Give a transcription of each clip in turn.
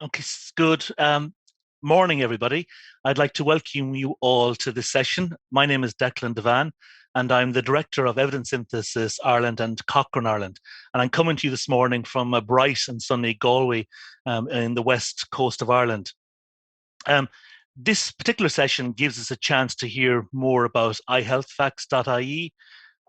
Okay, good. Morning, everybody. I'd like to welcome you all to this session. My name is Declan Devan, and I'm the Director of Evidence Synthesis Ireland and Cochrane Ireland. And I'm coming to you this morning from a bright and sunny Galway in the west coast of Ireland. This particular session gives us a chance to hear more about iHealthFacts.ie,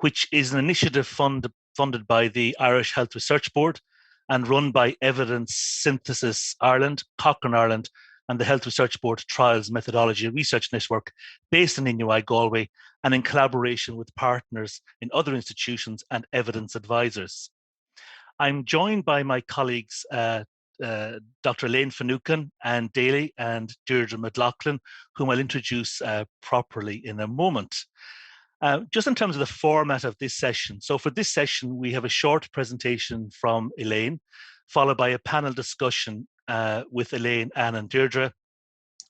which is an initiative funded by the Irish Health Research Board and run by Evidence Synthesis Ireland, Cochrane Ireland, and the Health Research Board Trials Methodology Research Network based in Inui, Galway, and in collaboration with partners in other institutions and evidence advisors. I'm joined by my colleagues, Dr. Elaine Finucane, Anne Daly, and Deirdre McLaughlin, whom I'll introduce properly in a moment. Just in terms of the format of this session. So for this session, we have a short presentation from Elaine, followed by a panel discussion with Elaine, Anne, and Deirdre,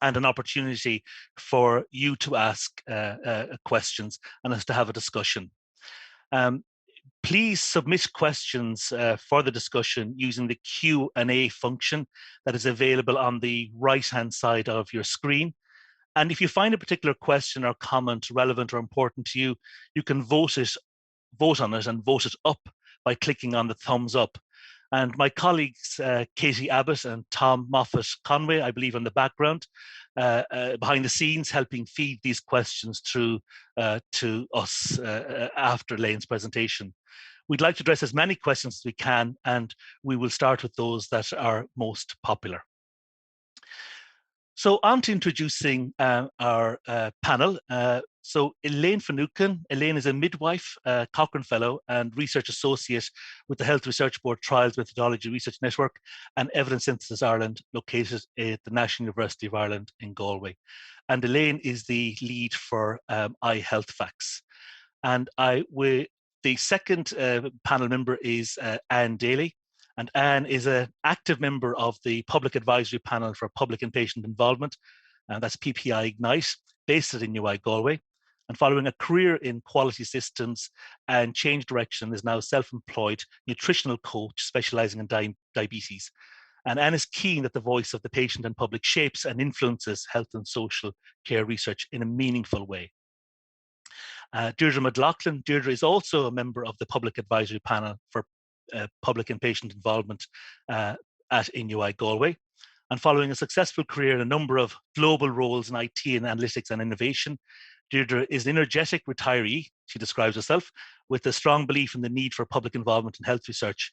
and an opportunity for you to ask questions and us to have a discussion. Please submit questions for the discussion using the Q&A function that is available on the right-hand side of your screen. And if you find a particular question or comment relevant or important to you, you can vote on it and vote it up by clicking on the thumbs up. And my colleagues, Katie Abbott and Tom Moffat-Conway, I believe in the background, behind the scenes, helping feed these questions through to us after Elaine's presentation. We'd like to address as many questions as we can, and we will start with those that are most popular. So on to introducing our panel. So Elaine Finucane. Elaine is a midwife, Cochrane Fellow, and Research Associate with the Health Research Board Trials Methodology Research Network and Evidence Synthesis Ireland, located at the National University of Ireland in Galway. And Elaine is the lead for iHealthFacts. And the second panel member is Anne Daly. And Anne is an active member of the Public Advisory Panel for Public and Patient Involvement, and that's PPI Ignite, based at Inui, Galway. And following a career in quality systems and change direction, is now self-employed nutritional coach specializing in diabetes. And Anne is keen that the voice of the patient and public shapes and influences health and social care research in a meaningful way. Deirdre McLaughlin. Deirdre is also a member of the Public Advisory Panel for Public and Patient Involvement at Inui, Galway. And following a successful career in a number of global roles in IT and analytics and innovation, Deirdre is an energetic retiree, she describes herself, with a strong belief in the need for public involvement in health research.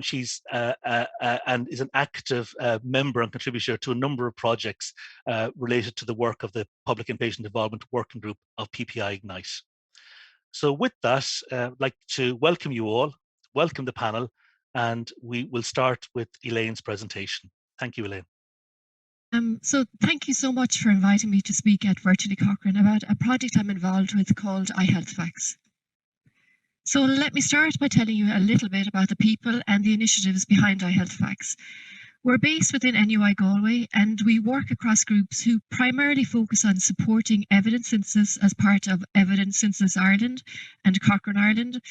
She's and is an active member and contributor to a number of projects related to the work of the Public and Patient Involvement Working Group of PPI Ignite. So with that, I'd like to welcome you all, welcome the panel, and we will start with Elaine's presentation. Thank you, Elaine. So thank you so much for inviting me to speak at Virtually Cochrane about a project I'm involved with called iHealthFacts. So let me start by telling you a little bit about the people and the initiatives behind iHealthFacts. We're based within NUI Galway, and we work across groups who primarily focus on supporting evidence synthesis as part of Evidence Synthesis Ireland and Cochrane Ireland,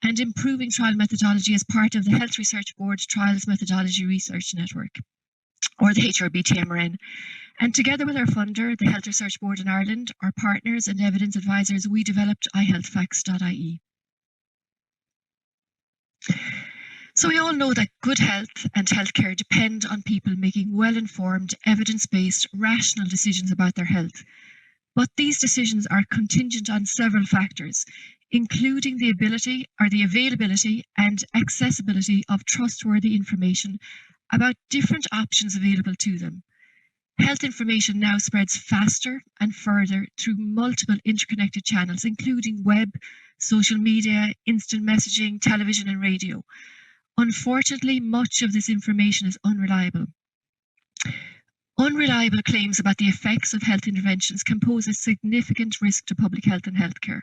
and improving trial methodology as part of the Health Research Board Trials Methodology Research Network, or the HRBTMRN. And together with our funder, the Health Research Board in Ireland, our partners and evidence advisors, we developed iHealthFacts.ie. So we all know that good health and healthcare depend on people making well-informed, evidence-based, rational decisions about their health. But these decisions are contingent on several factors, including the ability or the availability and accessibility of trustworthy information about different options available to them. Health information now spreads faster and further through multiple interconnected channels, including web, social media, instant messaging, television, and radio. Unfortunately, much of this information is unreliable. Unreliable claims about the effects of health interventions can pose a significant risk to public health and healthcare.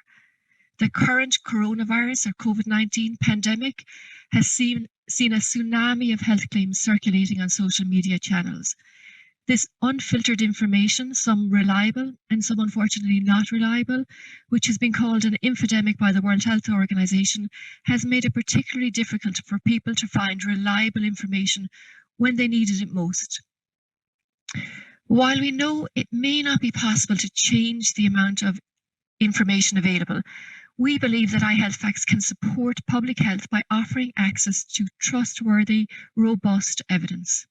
The current coronavirus or COVID-19 pandemic has seen a tsunami of health claims circulating on social media channels. This unfiltered information, some reliable and some unfortunately not reliable, which has been called an infodemic by the World Health Organization, has made it particularly difficult for people to find reliable information when they needed it most. While we know it may not be possible to change the amount of information available, we believe that iHealthFacts can support public health by offering access to trustworthy, robust evidence.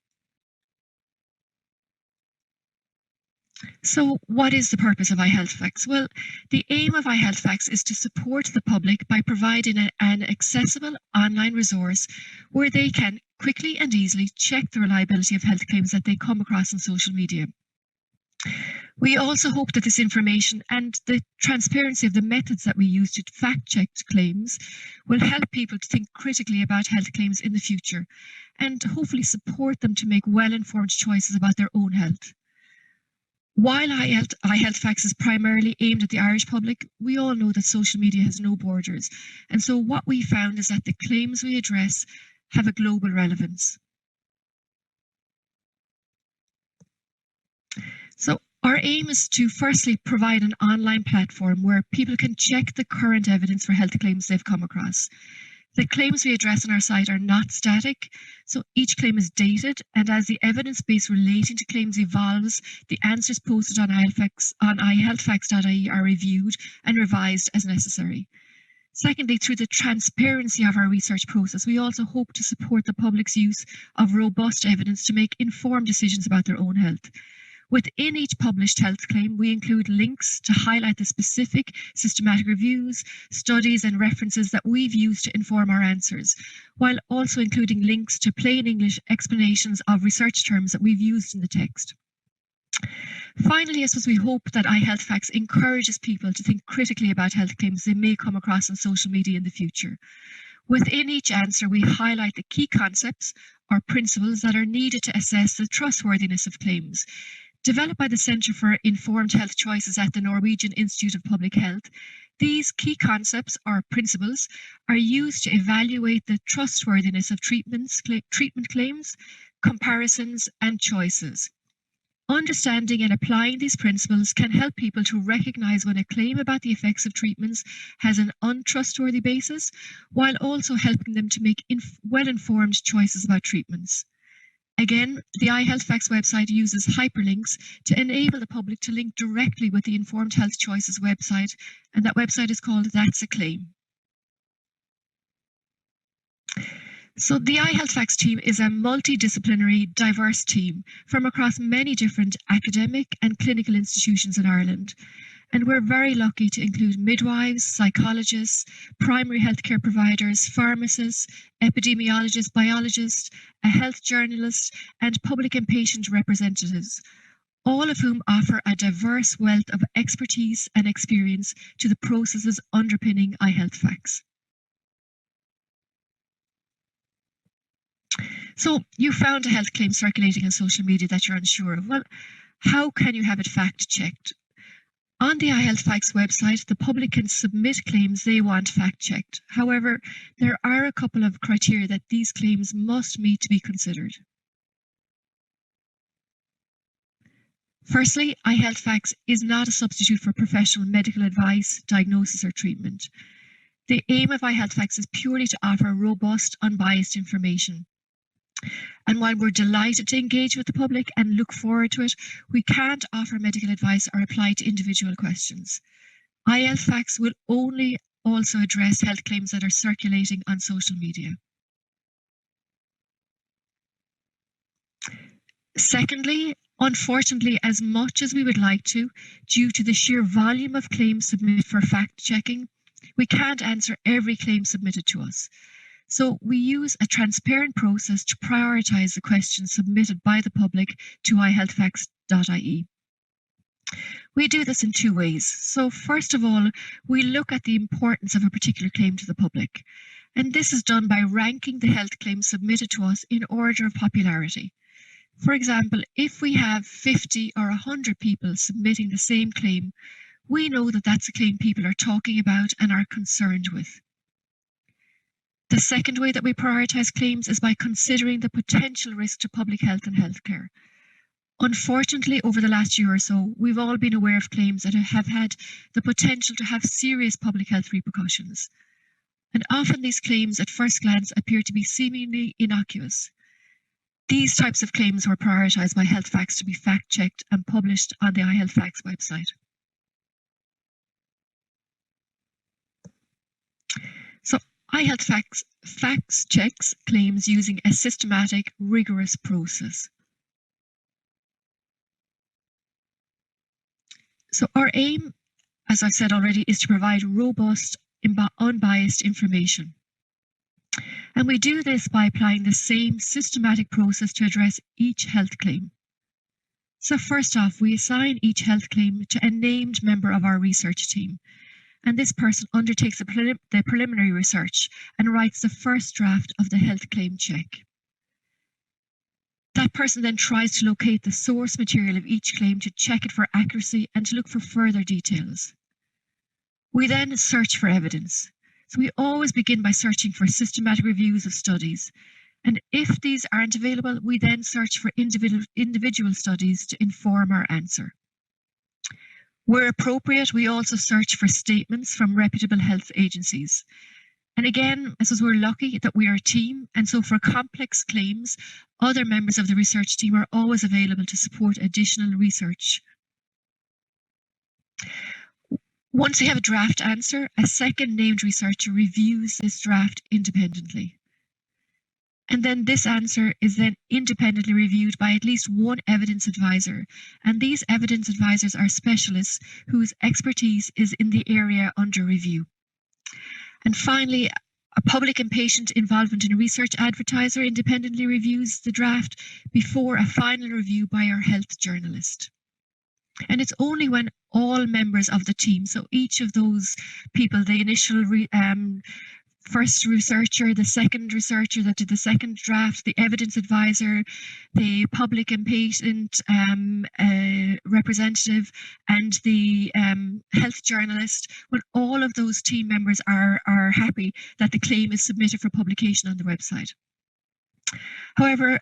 So, what is the purpose of iHealthFacts? Well, the aim of iHealthFacts is to support the public by providing an accessible online resource where they can quickly and easily check the reliability of health claims that they come across on social media. We also hope that this information and the transparency of the methods that we use to fact check claims will help people to think critically about health claims in the future and hopefully support them to make well-informed choices about their own health. While iHealthFacts is primarily aimed at the Irish public, we all know that social media has no borders. And so what we found is that the claims we address have a global relevance. So our aim is to firstly provide an online platform where people can check the current evidence for health claims they've come across. The claims we address on our site are not static, so each claim is dated, and as the evidence base relating to claims evolves, the answers posted on iHealthFacts.ie are reviewed and revised as necessary. Secondly, through the transparency of our research process, we also hope to support the public's use of robust evidence to make informed decisions about their own health. Within each published health claim, we include links to highlight the specific systematic reviews, studies, and references that we've used to inform our answers, while also including links to plain English explanations of research terms that we've used in the text. Finally, I suppose we hope that iHealthFacts encourages people to think critically about health claims they may come across on social media in the future. Within each answer, we highlight the key concepts or principles that are needed to assess the trustworthiness of claims. Developed by the Centre for Informed Health Choices at the Norwegian Institute of Public Health, these key concepts or principles are used to evaluate the trustworthiness of treatment claims, comparisons, and choices. Understanding and applying these principles can help people to recognize when a claim about the effects of treatments has an untrustworthy basis, while also helping them to make well-informed choices about treatments. Again, the iHealthFacts website uses hyperlinks to enable the public to link directly with the Informed Health Choices website, and that website is called That's a Claim. So the iHealthFacts team is a multidisciplinary, diverse team from across many different academic and clinical institutions in Ireland. And we're very lucky to include midwives, psychologists, primary healthcare providers, pharmacists, epidemiologists, biologists, a health journalist, and public and patient representatives, all of whom offer a diverse wealth of expertise and experience to the processes underpinning iHealthFacts. So you found a health claim circulating on social media that you're unsure of. Well, how can you have it fact checked? On the iHealthFacts website, the public can submit claims they want fact checked. However, there are a couple of criteria that these claims must meet to be considered. Firstly, iHealthFacts is not a substitute for professional medical advice, diagnosis, or treatment. The aim of iHealthFacts is purely to offer robust, unbiased information. And while we're delighted to engage with the public and look forward to it, we can't offer medical advice or reply to individual questions. iHealthFacts will only also address health claims that are circulating on social media. Secondly, unfortunately, as much as we would like to, due to the sheer volume of claims submitted for fact checking, we can't answer every claim submitted to us. So we use a transparent process to prioritise the questions submitted by the public to iHealthFacts.ie. We do this in two ways. So first of all, we look at the importance of a particular claim to the public. And this is done by ranking the health claims submitted to us in order of popularity. For example, if we have 50 or 100 people submitting the same claim, we know that that's a claim people are talking about and are concerned with. The second way that we prioritise claims is by considering the potential risk to public health and healthcare. Unfortunately, over the last year or so, we've all been aware of claims that have had the potential to have serious public health repercussions. And often these claims at first glance appear to be seemingly innocuous. These types of claims were prioritised by Health Facts to be fact-checked and published on the iHealth Facts website. So iHealth Facts checks claims using a systematic, rigorous process. So our aim, as I've said already, is to provide robust, unbiased information. And we do this by applying the same systematic process to address each health claim. So first off, we assign each health claim to a named member of our research team. And this person undertakes the preliminary research and writes the first draft of the health claim check. That person then tries to locate the source material of each claim to check it for accuracy and to look for further details. We then search for evidence. So we always begin by searching for systematic reviews of studies. And if these aren't available, we then search for individual studies to inform our answer. Where appropriate, we also search for statements from reputable health agencies. And again, I suppose we're lucky that we are a team, and so for complex claims, other members of the research team are always available to support additional research. Once we have a draft answer, a second named researcher reviews this draft independently. And then this answer is then independently reviewed by at least one evidence advisor. And these evidence advisors are specialists whose expertise is in the area under review. And finally, a public and patient involvement in research advertiser independently reviews the draft before a final review by our health journalist. And it's only when all members of the team, so each of those people, the initial first researcher, the second researcher that did the second draft, the evidence advisor, the public and patient representative, and the health journalist, when all of those team members are happy that the claim is submitted for publication on the website. However,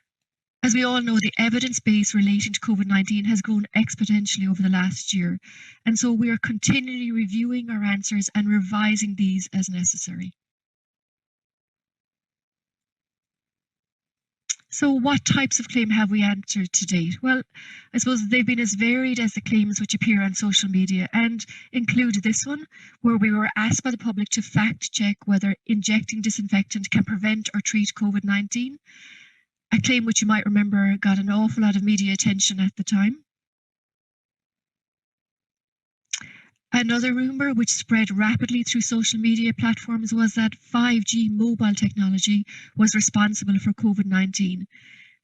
as we all know, the evidence base relating to COVID-19 has grown exponentially over the last year. And so we are continually reviewing our answers and revising these as necessary. So what types of claim have we answered to date? Well, I suppose they've been as varied as the claims which appear on social media and include this one, where we were asked by the public to fact check whether injecting disinfectant can prevent or treat COVID-19. A claim which you might remember got an awful lot of media attention at the time. Another rumour which spread rapidly through social media platforms was that 5G mobile technology was responsible for COVID-19.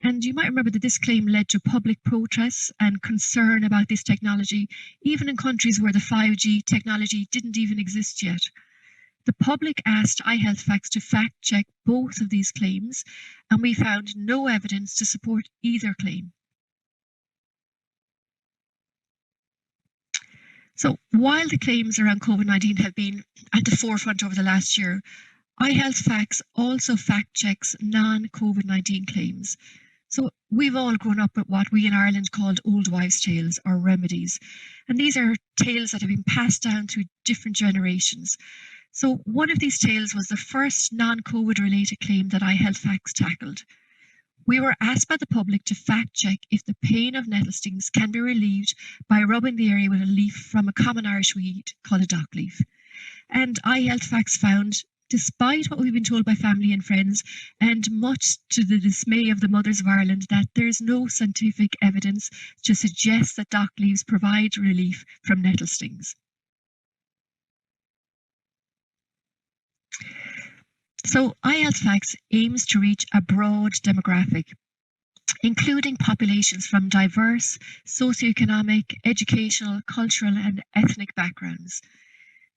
And you might remember that this claim led to public protests and concern about this technology, even in countries where the 5G technology didn't even exist yet. The public asked iHealth Facts to fact check both of these claims, and we found no evidence to support either claim. So while the claims around COVID-19 have been at the forefront over the last year, iHealth Facts also fact checks non-COVID-19 claims. So we've all grown up with what we in Ireland called old wives' tales or remedies. And these are tales that have been passed down through different generations. So one of these tales was the first non-COVID related claim that iHealth Facts tackled. We were asked by the public to fact check if the pain of nettle stings can be relieved by rubbing the area with a leaf from a common Irish weed called a dock leaf. And iHealth Facts found, despite what we've been told by family and friends, and much to the dismay of the mothers of Ireland, that there's no scientific evidence to suggest that dock leaves provide relief from nettle stings. So iHealth Facts aims to reach a broad demographic, including populations from diverse socioeconomic, educational, cultural and ethnic backgrounds.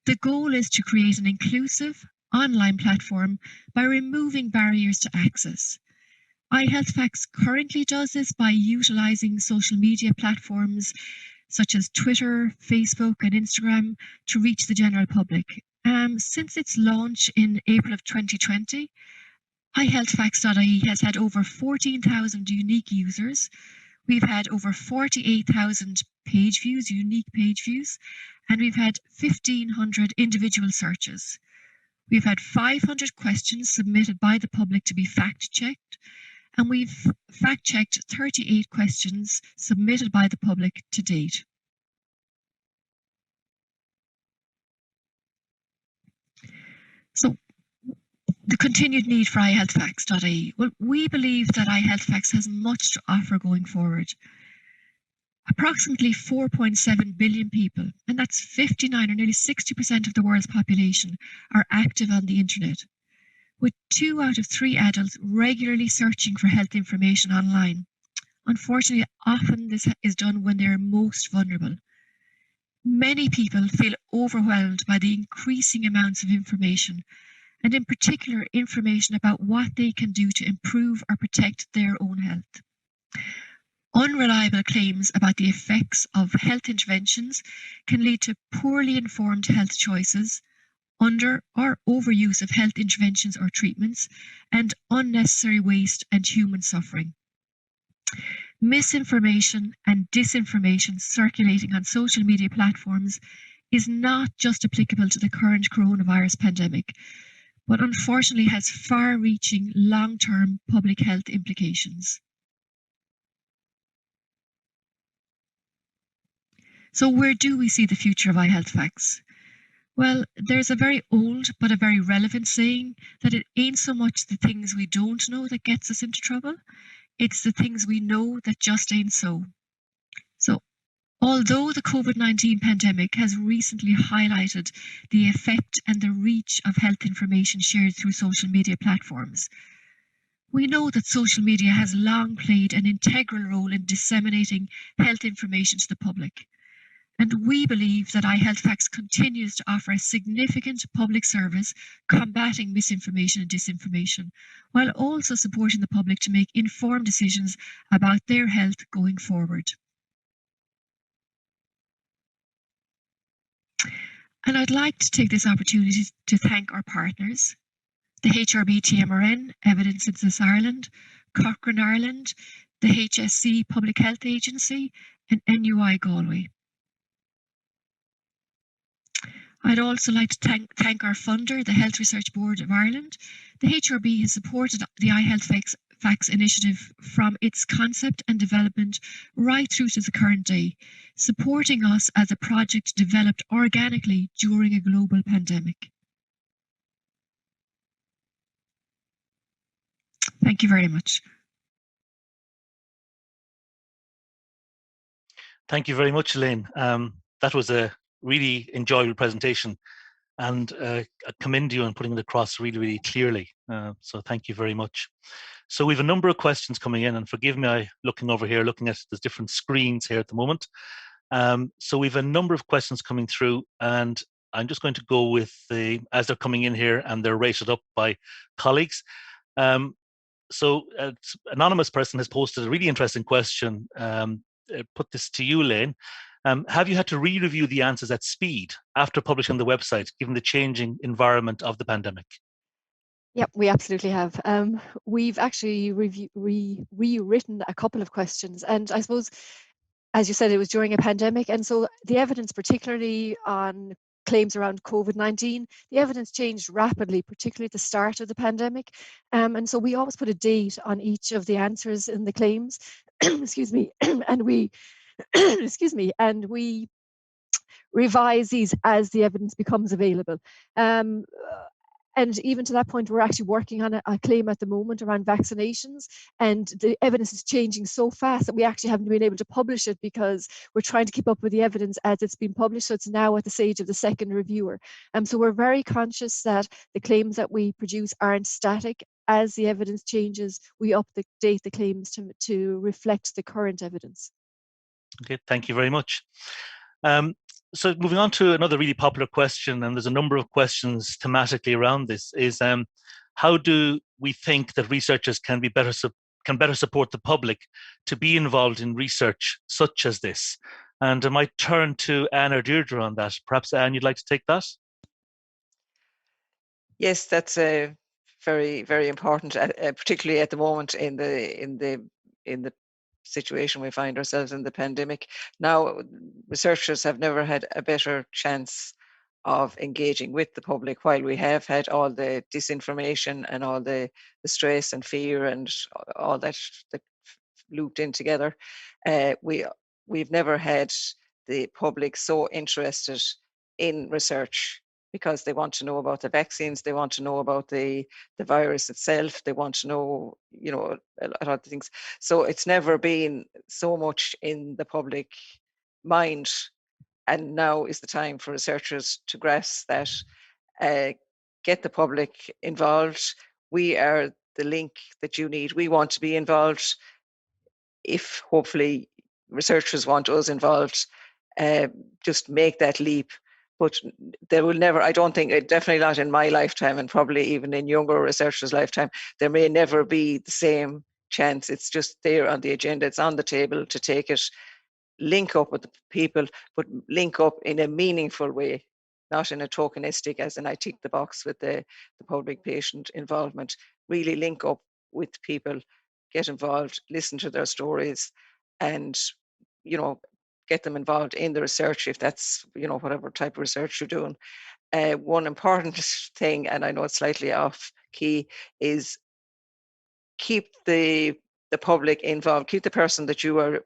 The goal is to create an inclusive online platform by removing barriers to access. iHealth Facts currently does this by utilising social media platforms such as Twitter, Facebook and Instagram to reach the general public. Since its launch in April of 2020, iHealthFacts.ie has had over 14,000 unique users. We've had over 48,000 page views, unique page views, and we've had 1,500 individual searches. We've had 500 questions submitted by the public to be fact-checked, and we've fact-checked 38 questions submitted by the public to date. So, the continued need for iHealthFacts.ie. Well, we believe that iHealthFacts has much to offer going forward. Approximately 4.7 billion people, and that's 59 or nearly 60% of the world's population, are active on the internet, with 2 out of 3 adults regularly searching for health information online. Unfortunately, often this is done when they're most vulnerable. Many people feel overwhelmed by the increasing amounts of information, and in particular, information about what they can do to improve or protect their own health. Unreliable claims about the effects of health interventions can lead to poorly informed health choices, under or overuse of health interventions or treatments, and unnecessary waste and human suffering. Misinformation and disinformation circulating on social media platforms is not just applicable to the current coronavirus pandemic, but unfortunately has far-reaching long-term public health implications. So where do we see the future of iHealthFacts? Well, there's a very old but a very relevant saying that it ain't so much the things we don't know that gets us into trouble, it's the things we know that just ain't so. So, although the COVID-19 pandemic has recently highlighted the effect and the reach of health information shared through social media platforms, we know that social media has long played an integral role in disseminating health information to the public. And we believe that iHealthFacts continues to offer a significant public service combating misinformation and disinformation, while also supporting the public to make informed decisions about their health going forward. And I'd like to take this opportunity to thank our partners, the HRB TMRN, Evidence Synthesis Ireland, Cochrane Ireland, the HSC Public Health Agency, and NUI Galway. I'd also like to thank our funder, the Health Research Board of Ireland. The HRB has supported the iHealthFacts initiative from its concept and development right through to the current day, supporting us as a project developed organically during a global pandemic. Thank you very much. Thank you very much, Elaine. That was a really enjoyable presentation, and I commend you on putting it across really, really clearly. So thank you very much. So we have a number of questions coming in, and forgive me, I looking over here, looking at the different screens here at the moment. So we have a number of questions coming through, and I'm just going to go with as they're coming in here, and they're rated up by colleagues. So an anonymous person has posted a really interesting question. Put this to you, Elaine. Have you had to re-review the answers at speed after publishing on the website, given the changing environment of the pandemic? Yep, we absolutely have. We've actually rewritten a couple of questions, and I suppose, as you said, it was during a pandemic, and so the evidence, particularly on claims around COVID-19, the evidence changed rapidly, particularly at the start of the pandemic, and so we always put a date on each of the answers in the claims. Excuse me, and we excuse me, and we revise these as the evidence becomes available. And even to that point, we're actually working on a claim at the moment around vaccinations, and the evidence is changing so fast that we actually haven't been able to publish it because we're trying to keep up with the evidence as it's been published. So it's now at the stage of the second reviewer. So we're very conscious that the claims that we produce aren't static. As the evidence changes, we update the claims to reflect the current evidence. Okay, thank you very much. So moving on to another really popular question, and there's a number of questions thematically around this, is how do we think that researchers can better support the public to be involved in research such as this? And I might turn to Anne or Deirdre on that. Perhaps Anne, you'd like to take that? Yes, that's very, very important, particularly at the moment in the situation we find ourselves in, the pandemic. Now, researchers have never had a better chance of engaging with the public. While we have had all the disinformation and all the stress and fear and all that looped in together, we've never had the public so interested in research, because they want to know about the vaccines, they want to know about the virus itself, they want to know, you know, a lot of things. So it's never been so much in the public mind, and now is the time for researchers to grasp that, get the public involved. We are the link that you need. We want to be involved. If hopefully researchers want us involved, just make that leap. But there will never, I don't think, definitely not in my lifetime, and probably even in younger researchers' lifetime, there may never be the same chance. It's just there on the agenda, it's on the table to take it, link up with the people, but link up in a meaningful way, not in a tokenistic, as in I tick the box with the public patient involvement. Really link up with people, get involved, listen to their stories, and, you know, get them involved in the research, if that's, you know, whatever type of research you're doing. One important thing, and I know it's slightly off key, is keep the public involved. Keep the person that you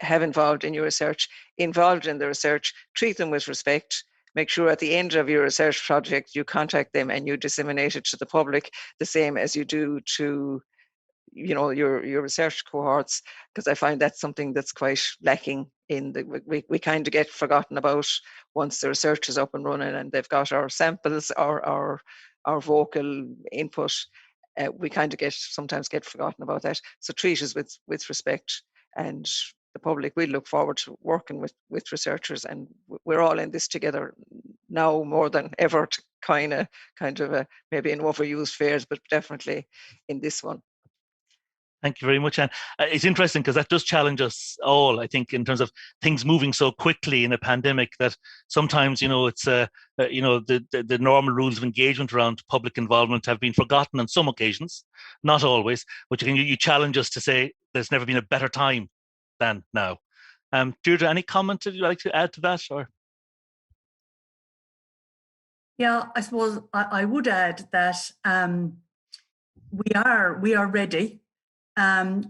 have involved in your research involved in the research. Treat them with respect. Make sure at the end of your research project you contact them and you disseminate it to the public the same as you do to, you know, your research cohorts, because I find that's something that's quite lacking in the, we kind of get forgotten about once the research is up and running and they've got our samples, our vocal input. We kind of sometimes get forgotten about that. So treat us with respect, and the public will look forward to working with researchers, and we're all in this together now more than ever, to kind of maybe in overused phrase, but definitely in this one. Thank you very much. And it's interesting because that does challenge us all, I think, in terms of things moving so quickly in a pandemic, that sometimes, you know, it's, you know, the normal rules of engagement around public involvement have been forgotten on some occasions, not always, but you challenge us to say there's never been a better time than now. Deirdre, any comment that you'd like to add to that? Or? Yeah, I suppose I would add that we are ready.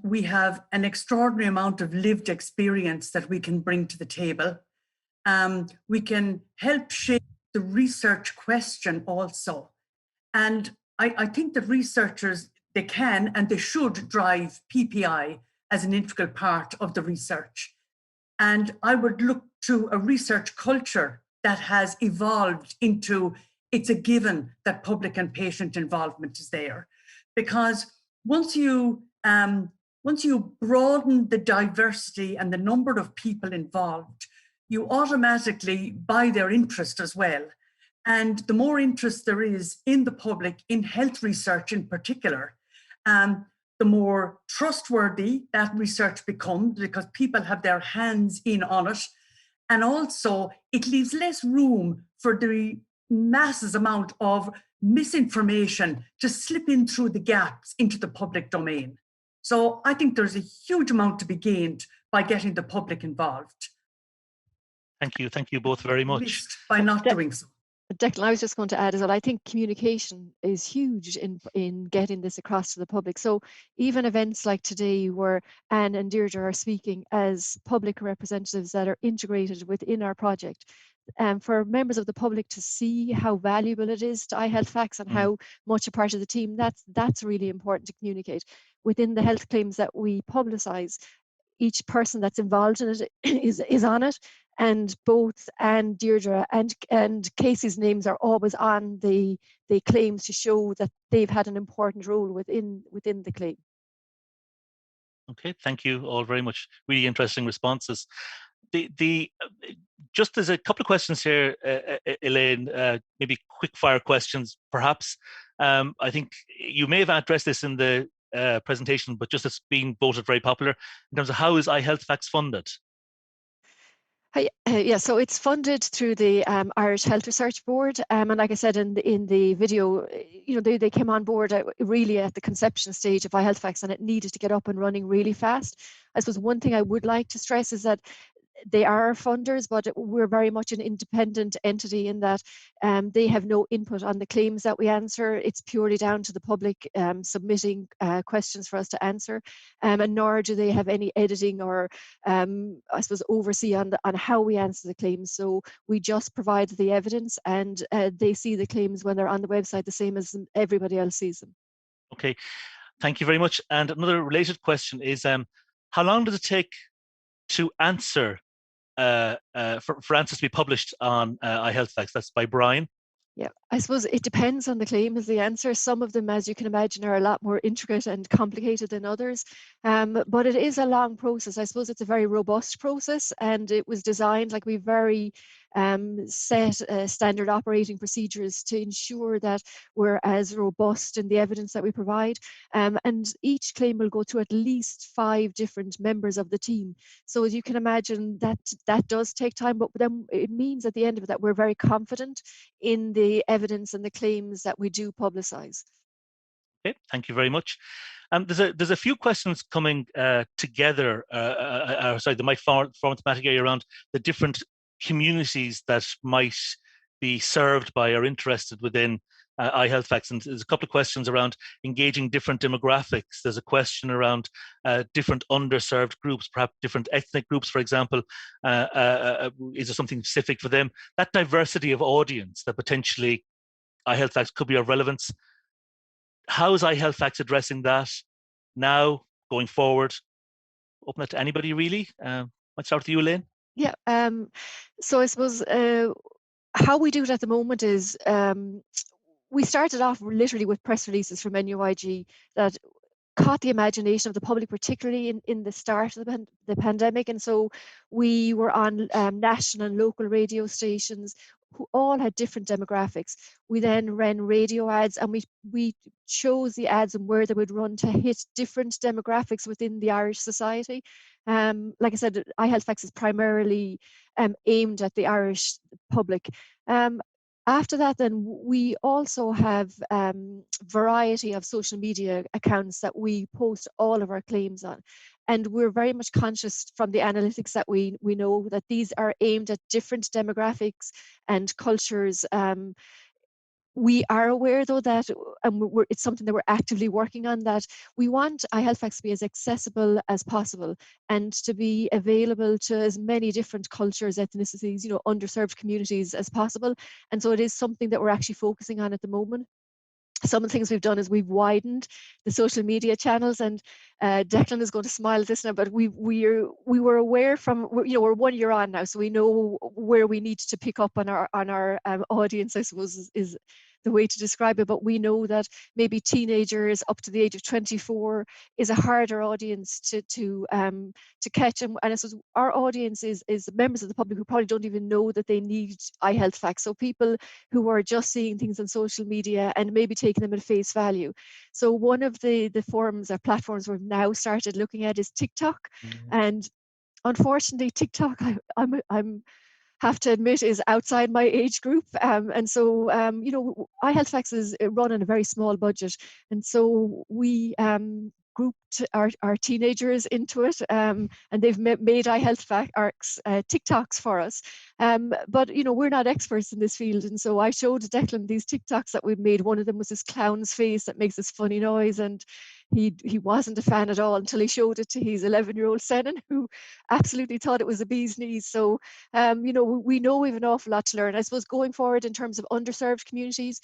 We have an extraordinary amount of lived experience that we can bring to the table. We can help shape the research question also. And I think that researchers, they can and they should drive PPI as an integral part of the research. And I would look to a research culture that has evolved into, it's a given that public and patient involvement is there. Because once you broaden the diversity and the number of people involved, you automatically buy their interest as well. And the more interest there is in the public, in health research in particular, the more trustworthy that research becomes, because people have their hands in on it. And also it leaves less room for the massive amount of misinformation to slip in through the gaps into the public domain. So I think there's a huge amount to be gained by getting the public involved. Thank you both very much. By not doing so. Declan, I was just going to add as well, I think communication is huge in getting this across to the public. So even events like today where Anne and Deirdre are speaking as public representatives that are integrated within our project, for members of the public to see how valuable it is to iHealthFacts and how much a part of the team, that's really important to communicate. Within the health claims that we publicise, each person that's involved in it is on it, and both Anne, Deirdre and Casey's names are always on the claims to show that they've had an important role within the claim. Okay, thank you all very much. Really interesting responses. Just there's a couple of questions here, Elaine, maybe quick fire questions perhaps. I think you may have addressed this in the presentation, but just it's been voted very popular in terms of how is iHealthFacts funded? Yeah, so it's funded through the Irish Health Research Board, and like I said in the video, you know, they came on board really at the conception stage of iHealthFacts, and it needed to get up and running really fast. I suppose one thing I would like to stress is that they are funders, but we're very much an independent entity in that they have no input on the claims that we answer. It's purely down to the public submitting questions for us to answer, and nor do they have any editing or, I suppose, oversee on how we answer the claims. So we just provide the evidence, and they see the claims when they're on the website the same as everybody else sees them. Okay, thank you very much. And another related question is, how long does it take to answer for answers to be published on iHealthFacts? That's by Brian. Yeah, I suppose it depends on the claim is the answer. Some of them, as you can imagine, are a lot more intricate and complicated than others. But it is a long process. I suppose it's a very robust process, and it was designed like we very set standard operating procedures to ensure that we're as robust in the evidence that we provide. And each claim will go to at least 5 different members of the team. So as you can imagine, that does take time, but then it means at the end of it that we're very confident in the evidence and the claims that we do publicize. Okay, thank you very much. There's a few questions coming together. Sorry, they might form a thematic area around the different communities that might be served by or interested within iHealthFacts. And there's a couple of questions around engaging different demographics. There's a question around different underserved groups, perhaps different ethnic groups, for example. Is there something specific for them? That diversity of audience that potentially iHealthFacts could be of relevance. How is iHealthFacts addressing that now, going forward? Open it to anybody, really. Let's start with you, Elaine. Yeah, so I suppose how we do it at the moment is we started off literally with press releases from NUIG that caught the imagination of the public, particularly in the start of the pandemic. And so we were on national and local radio stations who all had different demographics. We then ran radio ads, and we chose the ads and where they would run to hit different demographics within the Irish society. Like I said, iHealthFacts is primarily aimed at the Irish public. After that, then we also have variety of social media accounts that we post all of our claims on. And we're very much conscious from the analytics that we know that these are aimed at different demographics and cultures. We are aware, though, that it's something that we're actively working on, that we want iHealthFacts to be as accessible as possible and to be available to as many different cultures, ethnicities, underserved communities as possible. And so it is something that we're actually focusing on at the moment. Some of the things we've done is we've widened the social media channels, and Declan is going to smile at this now, but we were aware from, we're 1 year on now, so we know where we need to pick up on our audience, I suppose, is the way to describe it. But we know that maybe teenagers up to the age of 24 is a harder audience to catch, and I suppose our audience is members of the public who probably don't even know that they need iHealthFacts. So people who are just seeing things on social media and maybe taking them at face value. So one of the forums or platforms we've now started looking at is TikTok, and unfortunately TikTok, I'm have to admit, is outside my age group. And so, iHealthFacts is run on a very small budget. And so we grouped our teenagers into it, and they've made iHealthFacts TikToks for us. But, we're not experts in this field. And so I showed Declan these TikToks that we've made. One of them was this clown's face that makes this funny noise. And he wasn't a fan at all until he showed it to his 11-year-old Senan, who absolutely thought it was a bee's knees. So, we know we have an awful lot to learn. I suppose going forward in terms of underserved communities,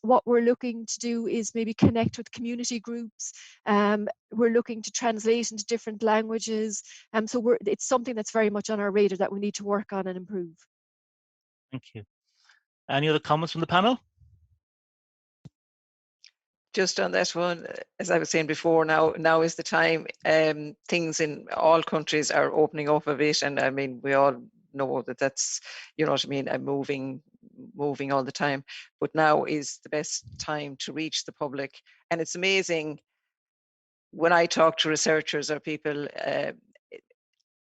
what we're looking to do is maybe connect with community groups. We're looking to translate into different languages. So it's something that's very much on our radar that we need to work on and improve. Thank you. Any other comments from the panel? Just on that one, as I was saying before, now is the time. Things in all countries are opening up a bit, and I mean, we all know that's, moving all the time. But now is the best time to reach the public, and it's amazing when I talk to researchers or people.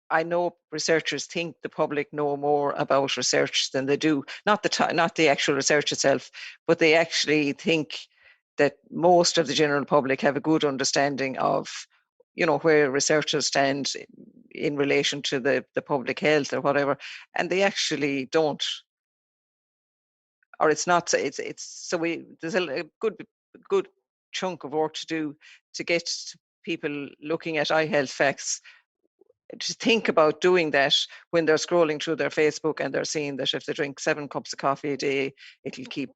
I know researchers think the public know more about research than they do. Not the actual research itself, but they actually think that most of the general public have a good understanding of you know, where researchers stand in relation to the public health or whatever, and they actually don't, or it's not. It's so there's a good chunk of work to do to get people looking at eye health facts to think about doing that when they're scrolling through their Facebook and they're seeing that if they drink 7 cups of coffee a day, it'll keep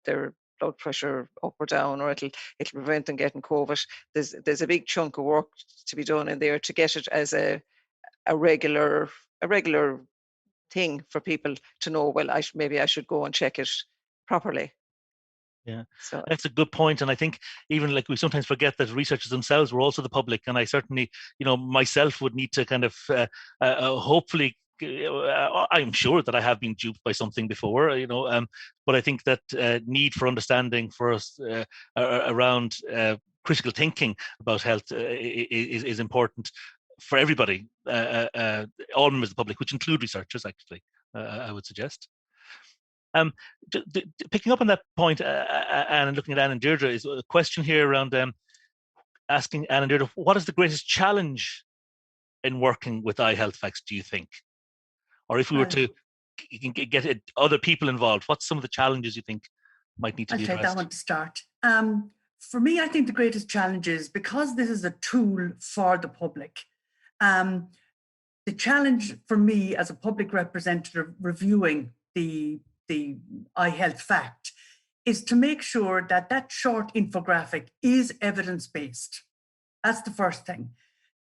their blood pressure up or down, or it'll prevent them getting COVID. There's a big chunk of work to be done in there to get it as a regular thing for people to know, well, maybe I should go and check it properly. Yeah, so that's a good point. And I think even like we sometimes forget that researchers themselves were also the public. And I certainly, you know, myself would need to kind of hopefully, I'm sure that I have been duped by something before, you know, but I think that need for understanding for us around critical thinking about health is important for everybody, all members of the public, which include researchers, actually, I would suggest. Picking up on that point, and looking at Anne and Deirdre, is a question here around asking Anne and Deirdre, what is the greatest challenge in working with eye health facts, do you think? Or if we were to get other people involved, what's some of the challenges you think might need to be addressed? I'll take that one to start. For me, I think the greatest challenge is, because this is a tool for the public, the challenge for me as a public representative reviewing the eye health fact is to make sure that that short infographic is evidence-based. That's the first thing.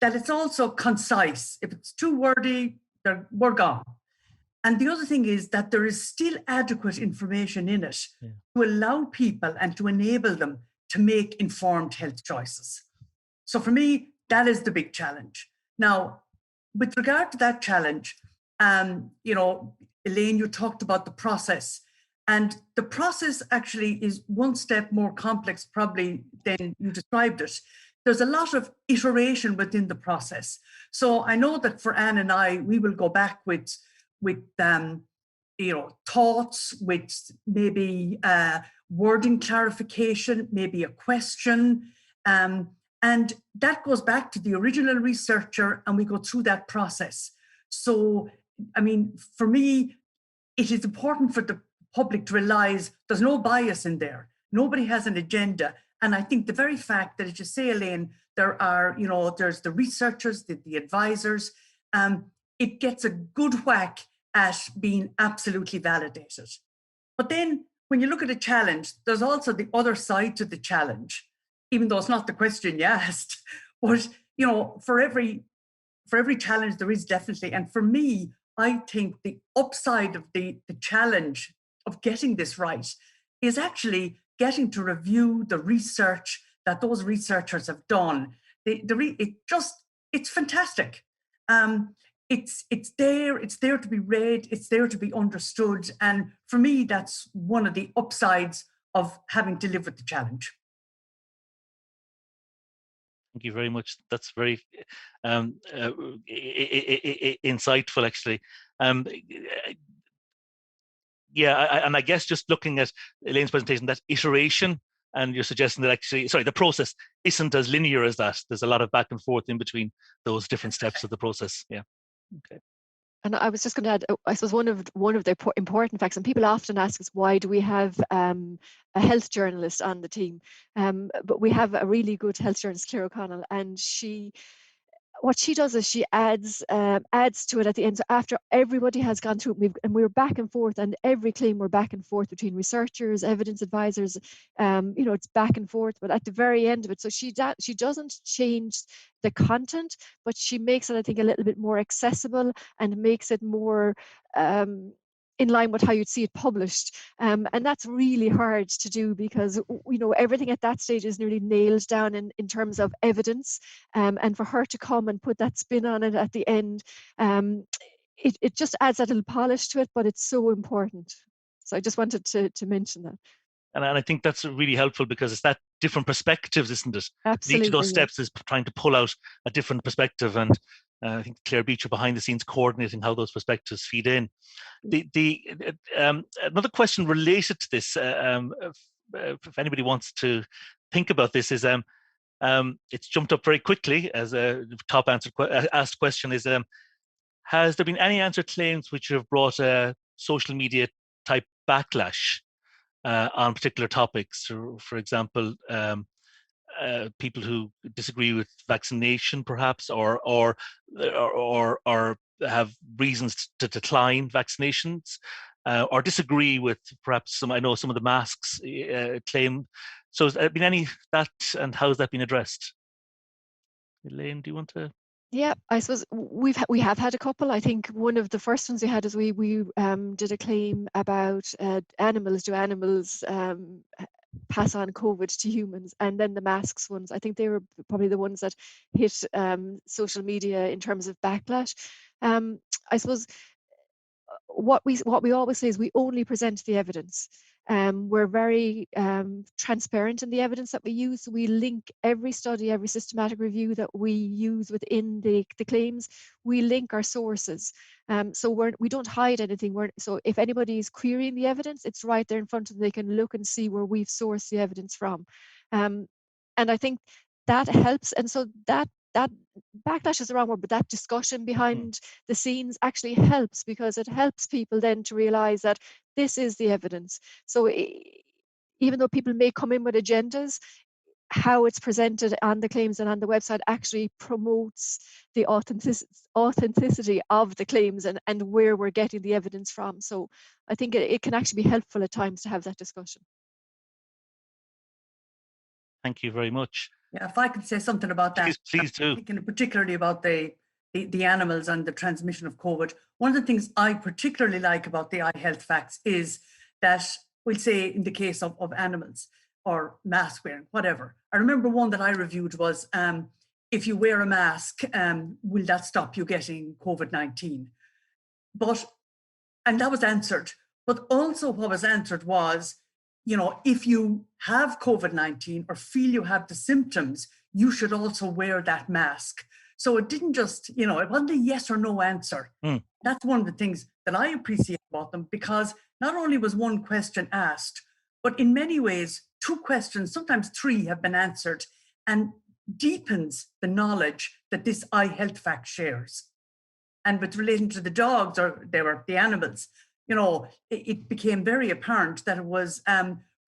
That it's also concise. If it's too wordy, we're gone. And the other thing is that there is still adequate information in it to allow people and to enable them to make informed health choices. So for me, that is the big challenge. Now, with regard to that challenge, you know, Elaine, you talked about the process, and the process actually is one step more complex probably than you described it. There's a lot of iteration within the process. So I know that for Anne and I, we will go back with you know, thoughts, with maybe wording clarification, maybe a question, and that goes back to the original researcher, and we go through that process. So I mean, for me, it is important for the public to realize there's no bias in there. Nobody has an agenda. And I think the very fact that, as you say, Elaine, there are, you know, there's the researchers, the advisors, it gets a good whack at being absolutely validated. But then when you look at a challenge, there's also the other side to the challenge, even though it's not the question you asked. But, you know, for every challenge there is definitely, and for me, I think the upside of the challenge of getting this right is actually getting to review the research that those researchers have done. It's fantastic. It's there to be read, it's there to be understood. And for me, that's one of the upsides of having to live with the challenge. Thank you very much. That's very insightful, actually. And I guess just looking at Elaine's presentation, that iteration, and you're suggesting that actually, the process isn't as linear as that. There's a lot of back and forth in between those different steps of the process. Yeah. Okay. And I was just going to add, I suppose one of the important facts, and people often ask us, why do we have a health journalist on the team? But we have a really good health journalist, Claire O'Connell, and what she does is she adds to it at the end. So after everybody has gone through it, and we're back and forth, and every claim we're back and forth between researchers, evidence advisors, you know, it's back and forth, but at the very end of it, so she doesn't change the content, but she makes it, I think, a little bit more accessible and makes it more in line with how you'd see it published. And that's really hard to do, because, you know, everything at that stage is nearly nailed down in terms of evidence. And for her to come and put that spin on it at the end, it just adds that little polish to it, but it's so important. So I just wanted to mention that. And I think that's really helpful, because it's that different perspectives, isn't it? Absolutely. Each of those steps is trying to pull out a different perspective, and I think Claire Beecher behind the scenes coordinating how those perspectives feed in. Another question related to this, if anybody wants to think about this, is It's jumped up very quickly as a top asked question is, has there been any answer claims which have brought a social media type backlash on particular topics? For example, people who disagree with vaccination, perhaps, or have reasons to decline vaccinations, or disagree with perhaps some. I know some of the masks claim. So, has there been any that, and how has that been addressed? Elaine, do you want to? Yeah, I suppose we have had a couple. I think one of the first ones we had is we did a claim about animals. Do animals pass on COVID to humans? And then the masks ones, I think they were probably the ones that hit social media in terms of backlash. I suppose what we always say is we only present the evidence. We're very transparent in the evidence that we use. So we link every study, every systematic review that we use within the claims. We link our sources. So we don't hide anything. So if anybody is querying the evidence, it's right there in front of them. They can look and see where we've sourced the evidence from. And I think that helps. And so that backlash is the wrong word, but that discussion behind the scenes actually helps, because it helps people then to realize that this is the evidence. So even though people may come in with agendas, how it's presented on the claims and on the website actually promotes the authenticity of the claims and where we're getting the evidence from. So I think it can actually be helpful at times to have that discussion. Thank you very much. Yeah, if I could say something about that. Please do. Thinking particularly about the animals and the transmission of COVID. One of the things I particularly like about the iHealth facts is that, we'll say in the case of animals or mask wearing, whatever. I remember one that I reviewed was, if you wear a mask, will that stop you getting COVID-19? And that was answered. But also what was answered was, if you have COVID-19 or feel you have the symptoms, you should also wear that mask. So it didn't just, it wasn't a yes or no answer. That's one of the things that I appreciate about them, because not only was one question asked, but in many ways, 2 questions, sometimes 3 have been answered, and deepens the knowledge that this iHealth fact shares. And with relation to the dogs, or they were the animals, it became very apparent that it was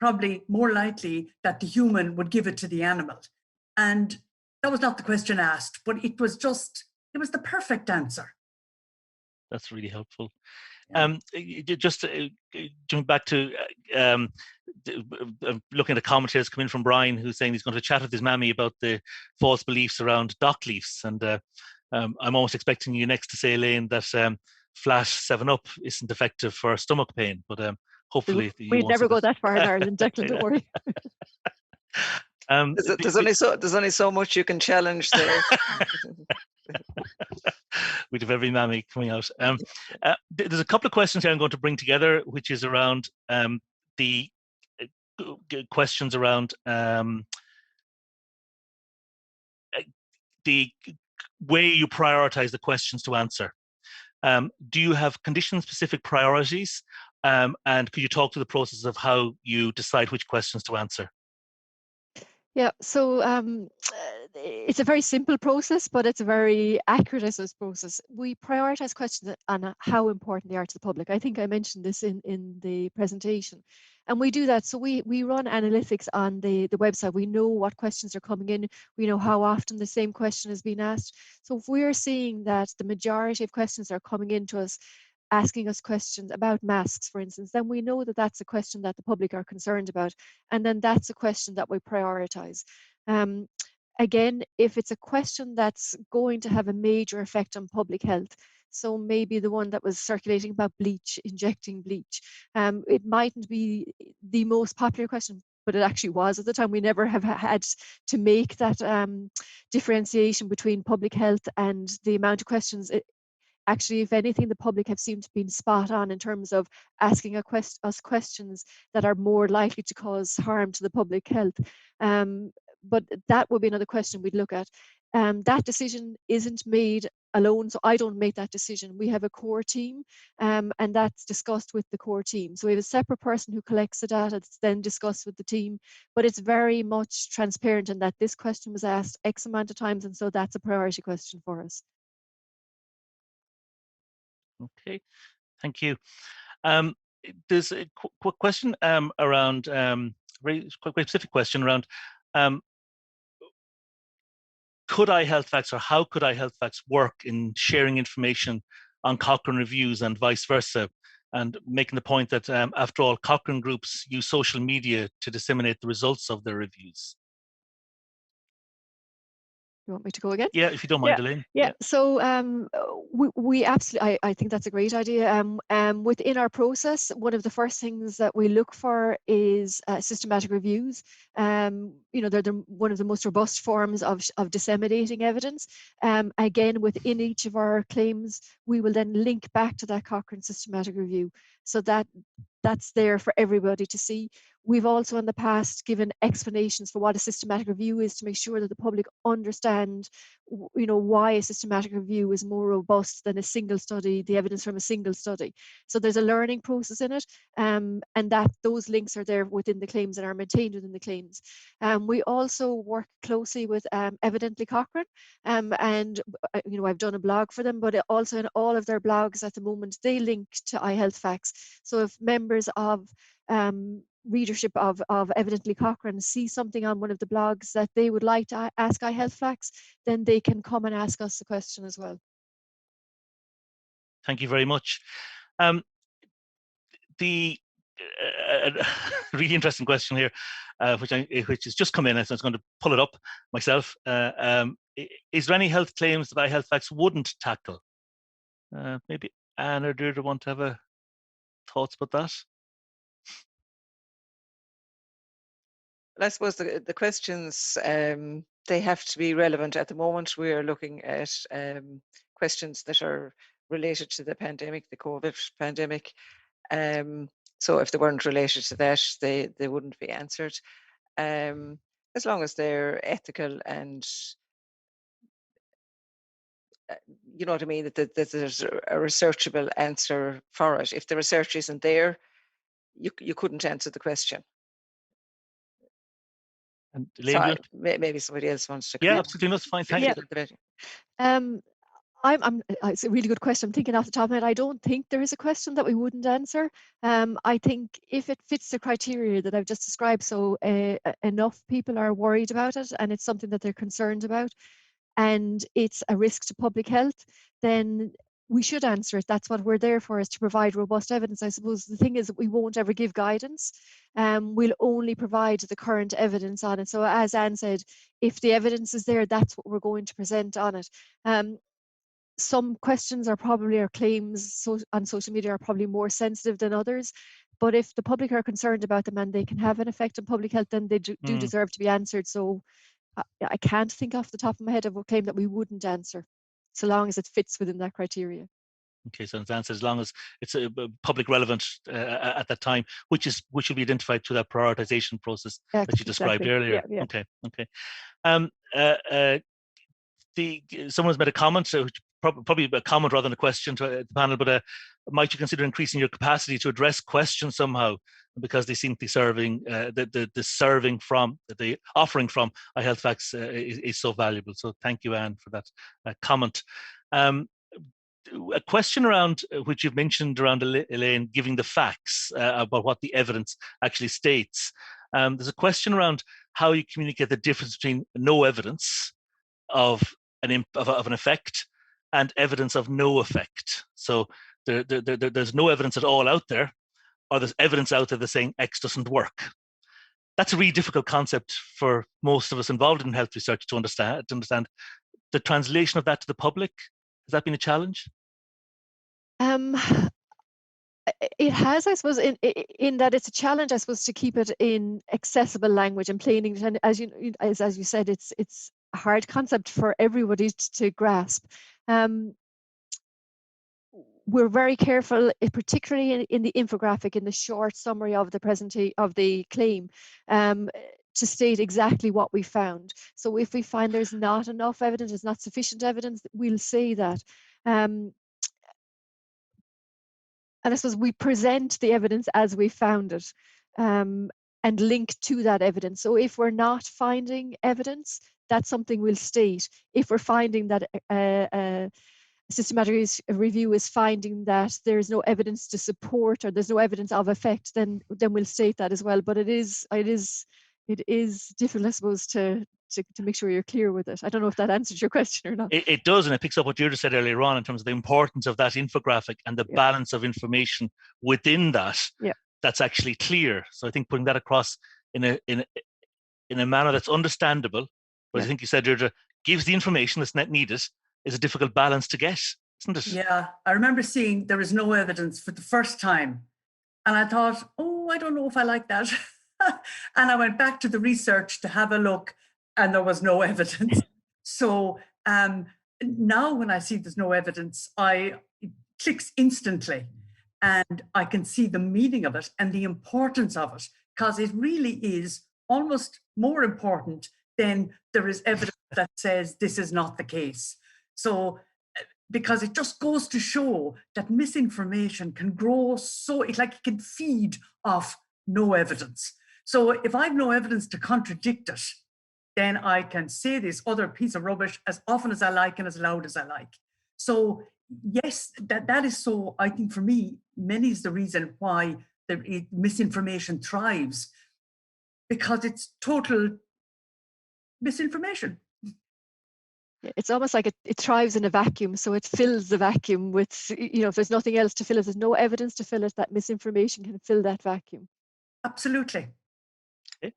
probably more likely that the human would give it to the animal. And that was not the question asked, but it was the perfect answer. That's really helpful. Yeah. Just jumping back to looking at the commentaries coming from Brian, who's saying he's going to chat with his mammy about the false beliefs around dock leaves. And I'm almost expecting you next to say, Elaine, that Flash 7-Up isn't effective for stomach pain, but hopefully we'd never go that far in Ireland, Declan, don't worry. There's only so much you can challenge there. We'd have every mammy coming out. There's a couple of questions here I'm going to bring together, which is around the questions around the way you prioritize the questions to answer. Do you have condition-specific priorities? And could you talk to the process of how you decide which questions to answer? Yeah, so it's a very simple process, but it's a very accurate, I suppose, process. We prioritize questions on how important they are to the public. I think I mentioned this in the presentation. And we do that. So we run analytics on the website. We know what questions are coming in. We know how often the same question is being asked. So if we're seeing that the majority of questions are coming into us, asking us questions about masks, for instance, then we know that that's a question that the public are concerned about. And then that's a question that we prioritize. Again, if it's a question that's going to have a major effect on public health, so maybe the one that was circulating about bleach, injecting bleach, it mightn't be the most popular question, but it actually was at the time. We never have had to make that differentiation between public health and the amount of questions. Actually, if anything, the public have seemed to be spot on in terms of asking us questions that are more likely to cause harm to the public health. But that would be another question we'd look at. That decision isn't made alone, so I don't make that decision. We have a core team, and that's discussed with the core team. So we have a separate person who collects the data that's then discussed with the team, but it's very much transparent in that this question was asked X amount of times, and so that's a priority question for us. Okay, thank you. There's a quick question around, very specific question around, could iHealthFacts, or how could iHealthFacts work in sharing information on Cochrane reviews and vice versa? And making the point that, after all, Cochrane groups use social media to disseminate the results of their reviews. You want me to go again? Yeah, if you don't mind, Elaine. Yeah. So we absolutely, I think that's a great idea. Within our process, one of the first things that we look for is systematic reviews. They're one of the most robust forms of disseminating evidence. Again, within each of our claims, we will then link back to that Cochrane systematic review, so that that's there for everybody to see. We've also in the past given explanations for what a systematic review is, to make sure that the public understand, why a systematic review is more robust than a single study, the evidence from a single study. So there's a learning process in it, and that those links are there within the claims and are maintained within the claims. We also work closely with Evidently Cochrane, and I've done a blog for them, but also in all of their blogs at the moment, they link to iHealthFacts. So if members of readership of Evidently Cochrane see something on one of the blogs that they would like to ask iHealthFacts, then they can come and ask us the question as well. Thank you very much. The really interesting question here, which has just come in, so I was going to pull it up myself. Is there any health claims that iHealthFacts wouldn't tackle? Maybe Anne or Deirdre want to have thoughts about that? I suppose the questions, they have to be relevant. At the moment, we are looking at questions that are related to the pandemic, the COVID pandemic. So if they weren't related to that, they wouldn't be answered. As long as they're ethical and, you know what I mean, that there's a researchable answer for it. If the research isn't there, you couldn't answer the question. And Elaine, So maybe somebody else wants to. Yeah, absolutely, that's fine. Thank you. It's a really good question. I'm thinking off the top of my head, I don't think there is a question that we wouldn't answer. I think if it fits the criteria that I've just described, so enough people are worried about it and it's something that they're concerned about, and it's a risk to public health, then we should answer it. That's what we're there for, is to provide robust evidence. I suppose the thing is that we won't ever give guidance. We'll only provide the current evidence on it. So as Anne said, if the evidence is there, that's what we're going to present on it. Some questions are probably, or claims on social media are probably more sensitive than others. But if the public are concerned about them and they can have an effect on public health, then they do deserve to be answered. So I can't think off the top of my head of a claim that we wouldn't answer, so long as it fits within that criteria. Okay, so it's answered as long as it's a public relevant at that time, which will be identified through that prioritization process that you described earlier. Yeah. Okay. Someone's made a comment, so probably a comment rather than a question to the panel, but might you consider increasing your capacity to address questions somehow, because they seem to be serving the serving from the offering from iHealthFacts is so valuable. So thank you, Anne, for that comment. A question around which you've mentioned around, Elaine, giving the facts about what the evidence actually states. There's a question around how you communicate the difference between no evidence of an effect and evidence of no effect. So there's no evidence at all out there, or there's evidence out there that's saying X doesn't work. That's a really difficult concept for most of us involved in health research to understand. The translation of that to the public, has that been a challenge? It has, I suppose, in that it's a challenge, I suppose, to keep it in accessible language and plain English. And as you said, it's a hard concept for everybody to grasp. We're very careful, particularly in the infographic, in the short summary of the presentation of the claim, to state exactly what we found. So if we find there's not enough evidence, there's not sufficient evidence, we'll say that. And I suppose we present the evidence as we found it, and link to that evidence. So if we're not finding evidence, that's something we'll state. If we're finding that a systematic review is finding that there's no evidence to support, or there's no evidence of effect, then we'll state that as well. But it is difficult, I suppose, to make sure you're clear with it. I don't know if that answers your question or not. It does, and it picks up what you just said earlier on in terms of the importance of that infographic and the balance of information within that. Yeah. That's actually clear. So I think putting that across in a manner that's understandable, but I think you said, Deirdre, gives the information that's needed, is a difficult balance to get, isn't it? Yeah, I remember seeing there was no evidence for the first time, and I thought, oh, I don't know if I like that. And I went back to the research to have a look, and there was no evidence. So now when I see there's no evidence, it clicks instantly, and I can see the meaning of it and the importance of it, because it really is almost more important than there is evidence that says this is not the case. So, because it just goes to show that misinformation can grow so, it can feed off no evidence. So if I have no evidence to contradict it, then I can say this other piece of rubbish as often as I like and as loud as I like. So yes, that is so, I think for me, many is the reason why the misinformation thrives, because it's total misinformation. It's almost like it thrives in a vacuum, so it fills the vacuum with, if there's nothing else to fill it, there's no evidence to fill it, that misinformation can fill that vacuum. Absolutely. Okay.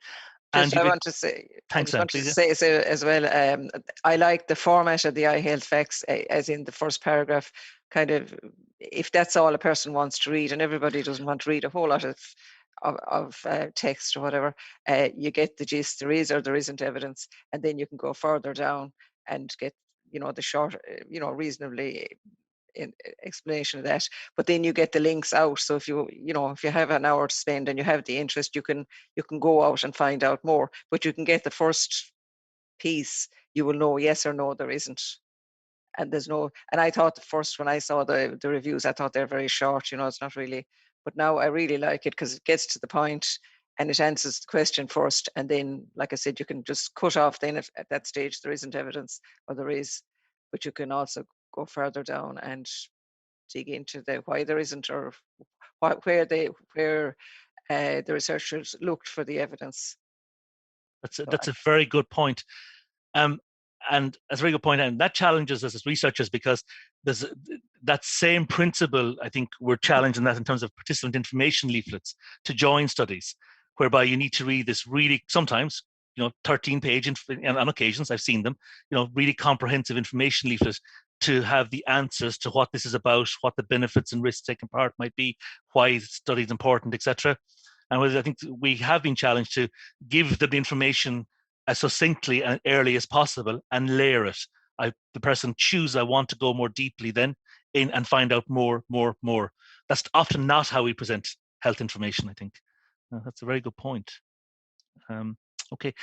And I want to say, as well, I like the format of the iHealth Facts, as in the first paragraph, kind of, if that's all a person wants to read, and everybody doesn't want to read a whole lot of text or whatever, you get the gist, there is or there isn't evidence, and then you can go further down and get, the short, reasonably explanation of that. But then you get the links out. So if you have an hour to spend and you have the interest, you can go out and find out more. But you can get the first piece, you will know yes or no, there isn't. And there's no, and I thought first when I saw the reviews, I thought they're very short, it's not really, but now I really like it because it gets to the point and it answers the question first. And then, like I said, you can just cut off then if at that stage there isn't evidence, or there is, but you can also go further down and dig into the why there isn't, or where the researchers looked for the evidence. That's a very good point. And that's a very good point. And that challenges us as researchers, because there's that same principle. I think we're challenging that in terms of participant information leaflets to join studies, whereby you need to read this really, sometimes, 13-page, on occasions I've seen them, really comprehensive information leaflet to have the answers to what this is about, what the benefits and risks taken part might be, why the study is important, etc. And I think we have been challenged to give the information as succinctly and early as possible and layer it. The person choose, I want to go more deeply then in and find out more. That's often not how we present health information, I think. That's a very good point. Okay.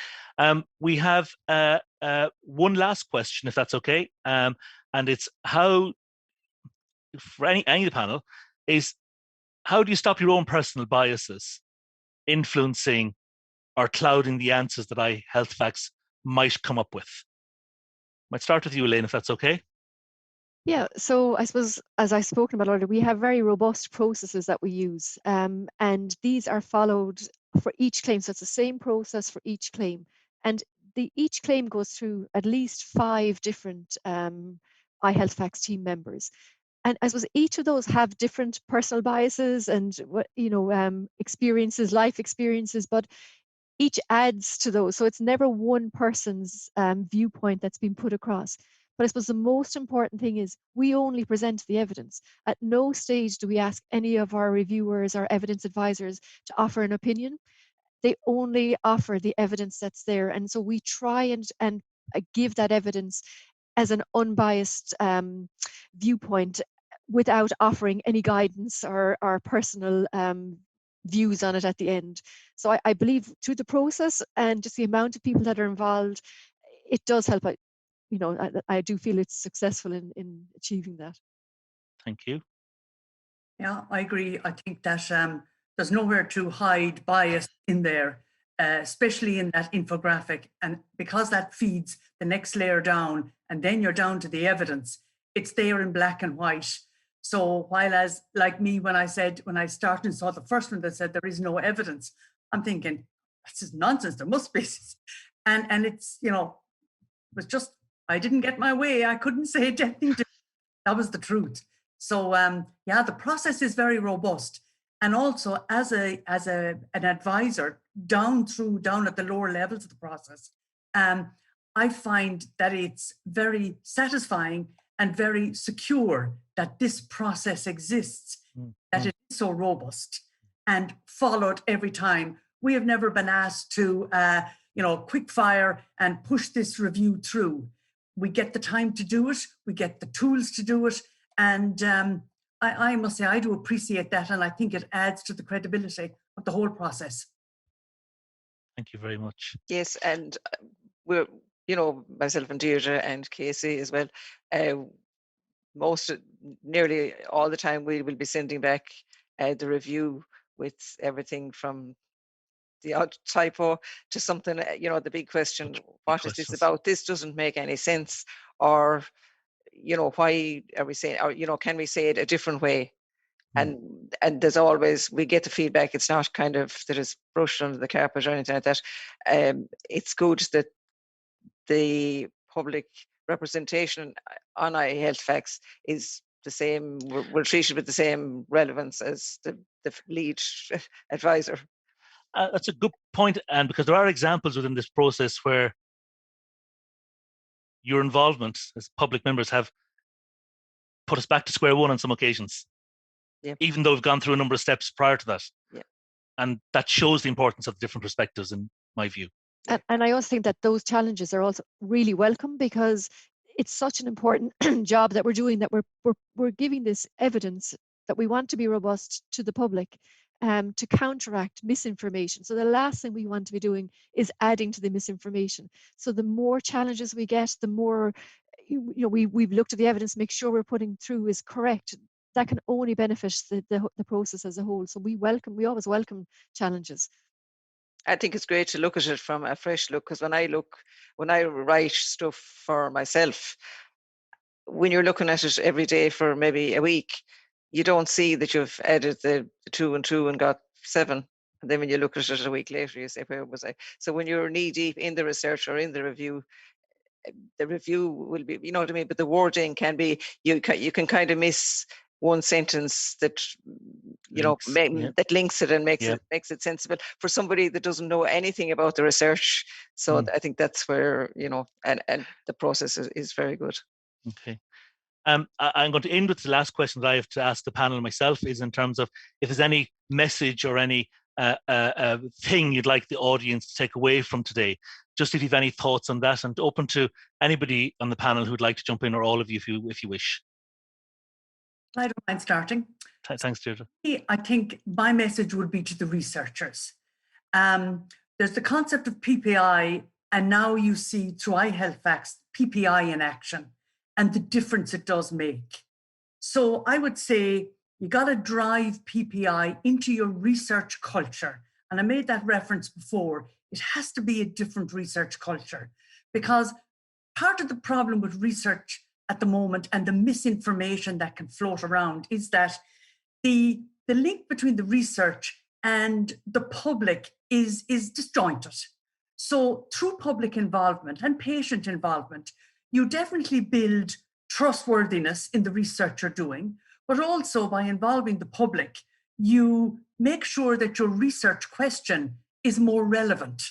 We have one last question, if that's okay. And it's how, for any of the panel, is how do you stop your own personal biases influencing or clouding the answers that iHealth Facts might come up with? Might start with you, Elaine, if that's okay. Yeah, so I suppose, as I've spoken about earlier, we have very robust processes that we use, and these are followed for each claim. So it's the same process for each claim, and each claim goes through at least 5 different iHealth Facts team members. And I suppose each of those have different personal biases and experiences, life experiences, but each adds to those. So it's never one person's viewpoint that's been put across. But I suppose the most important thing is we only present the evidence. At no stage do we ask any of our reviewers or evidence advisors to offer an opinion. They only offer the evidence that's there. And so we try and give that evidence as an unbiased viewpoint without offering any guidance or personal views on it at the end. So I believe through the process and just the amount of people that are involved, it does help. I do feel it's successful in achieving that. Thank you. Yeah, I agree. I think that there's nowhere to hide bias in there, especially in that infographic. And because that feeds the next layer down, and then you're down to the evidence, it's there in black and white. So while as like me, when I started and saw the first one that said there is no evidence, I'm thinking, this is nonsense, there must be. And it's, it was just, I didn't get my way. I couldn't say anything to that was the truth. So yeah, the process is very robust. And also as an advisor down at the lower levels of the process, I find that it's very satisfying and very secure that this process exists, that it is so robust and followed every time. We have never been asked to, quick fire and push this review through. We get the time to do it. We get the tools to do it. And I must say, I do appreciate that. And I think it adds to the credibility of the whole process. Thank you very much. Yes, and we're, myself and Deirdre and Casey as well, nearly all the time we will be sending back the review with everything from the odd typo to something, the big question, what is this about? This doesn't make any sense. Or, why are we saying, or, can we say it a different way? And there's always, we get the feedback. It's not kind of that it's brushed under the carpet or anything like that. It's good that the public representation on iHealthFacts is the same. We're treated with the same relevance as the lead advisor. That's a good point, and because there are examples within this process where your involvement as public members have put us back to square one on some occasions, even though we've gone through a number of steps prior to that. And that shows the importance of different perspectives, in my view. And I also think that those challenges are also really welcome, because it's such an important job that we're doing, that we're giving this evidence that we want to be robust to the public, to counteract misinformation. So the last thing we want to be doing is adding to the misinformation. So the more challenges we get, the more we've looked at the evidence, make sure we're putting through is correct. That can only benefit the process as a whole. So we always welcome challenges. I think it's great to look at it from a fresh look, because when I write stuff for myself, when you're looking at it every day for maybe a week, you don't see that you've added the 2 and 2 and got 7. And then when you look at it a week later, you say, where was I? So when you're knee deep in the research or in the review will be, you know what I mean? But the wording can be, you can kind of miss one sentence that that links it and makes it sensible for somebody that doesn't know anything about the research. So I think that's where and the process is very good. Okay. I'm going to end with the last question that I have to ask the panel myself, is in terms of if there's any message or any thing you'd like the audience to take away from today. Just if you've any thoughts on that, and open to anybody on the panel who'd like to jump in, or all of you if you wish. I don't mind starting. Thanks, Deirdre. I think my message would be to the researchers. There's the concept of PPI, and now you see through iHealthFacts PPI in action and the difference it does make. So I would say you got to drive PPI into your research culture. And I made that reference before. It has to be a different research culture, because part of the problem with research at the moment and the misinformation that can float around is that the link between the research and the public is disjointed. So through public involvement and patient involvement, you definitely build trustworthiness in the research you're doing, but also by involving the public, you make sure that your research question is more relevant.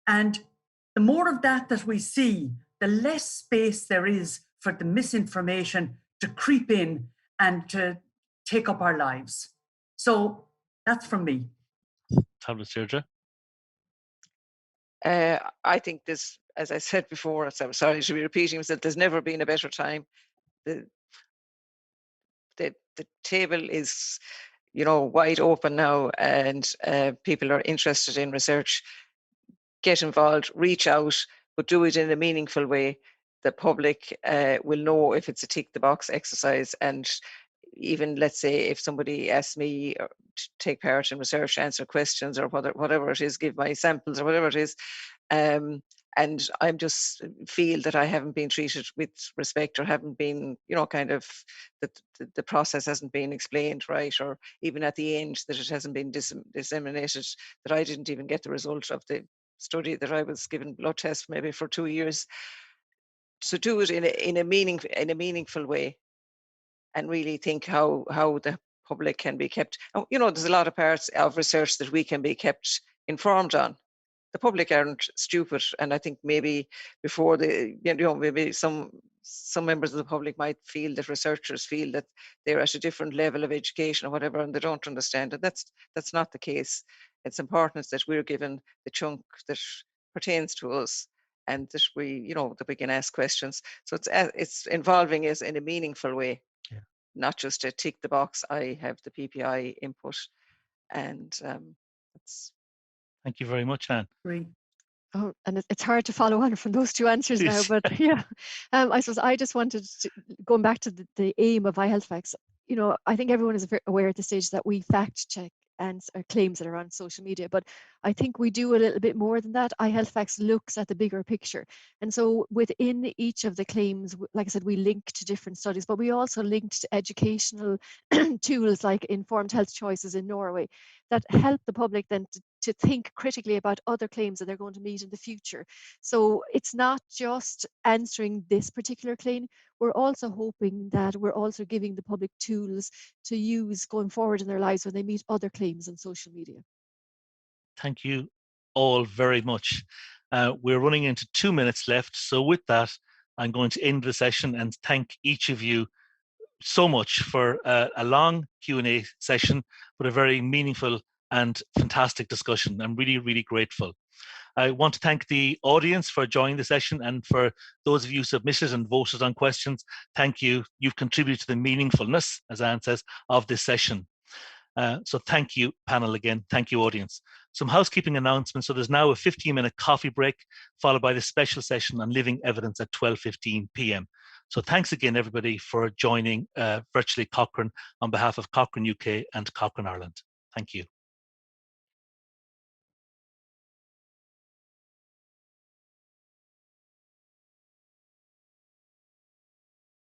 And the more of that we see, the less space there is for the misinformation to creep in and to take up our lives. So that's from me. Fabulous, Deirdre. I think this, as I said before, I'm sorry to be repeating myself, there's never been a better time. The table is you know, wide open now, and people are interested in research, get involved, reach out, but do it in a meaningful way. The public will know if it's a tick the box exercise. And even, let's say, if somebody asks me to take part in research, answer questions, or whatever it is, give my samples or whatever it is, and I'm just feel that I haven't been treated with respect, or haven't been, you know, kind of that the process hasn't been explained right, or even at the end that it hasn't been disseminated, that I didn't even get the result of the study, that I was given blood tests maybe for 2 years. So do it in a meaningful way, and really think how the public can be kept. You know, there's a lot of parts of research that we can be kept informed on. The public aren't stupid, and I think maybe before maybe some members of the public might feel that researchers feel that they're at a different level of education or whatever, and they don't understand it. That's not the case. It's important that we're given the chunk that pertains to us, and that that we can ask questions. So it's involving us in a meaningful way, not just a tick the box. I have the PPI input, and that's. Thank you very much, Anne. Great. Oh, and it's hard to follow on from those two answers now, but yeah, I suppose I just wanted to, going back to the aim of iHealthFacts, you know, I think everyone is aware at this stage that we fact check and claims that are on social media, but I think we do a little bit more than that. iHealthFacts looks at the bigger picture. And so within each of the claims, like I said, we link to different studies, but we also linked to educational tools like Informed Health Choices in Norway that help the public then to think critically about other claims that they're going to meet in the future. So it's not just answering this particular claim. We're also hoping that we're also giving the public tools to use going forward in their lives when they meet other claims on social media. Thank you all very much. We're running into 2 minutes left. So with that, I'm going to end the session and thank each of you so much for a long Q&A session, but a very meaningful and fantastic discussion. I'm really, really grateful. I want to thank the audience for joining the session, and for those of you who submitted and voted on questions, thank you. You've contributed to the meaningfulness, as Anne says, of this session. So thank you, panel, again. Thank you, audience. Some housekeeping announcements. So there's now a 15-minute coffee break, followed by the special session on living evidence at 12:15 p.m. So thanks again, everybody, for joining virtually Cochrane on behalf of Cochrane UK and Cochrane Ireland. Thank you.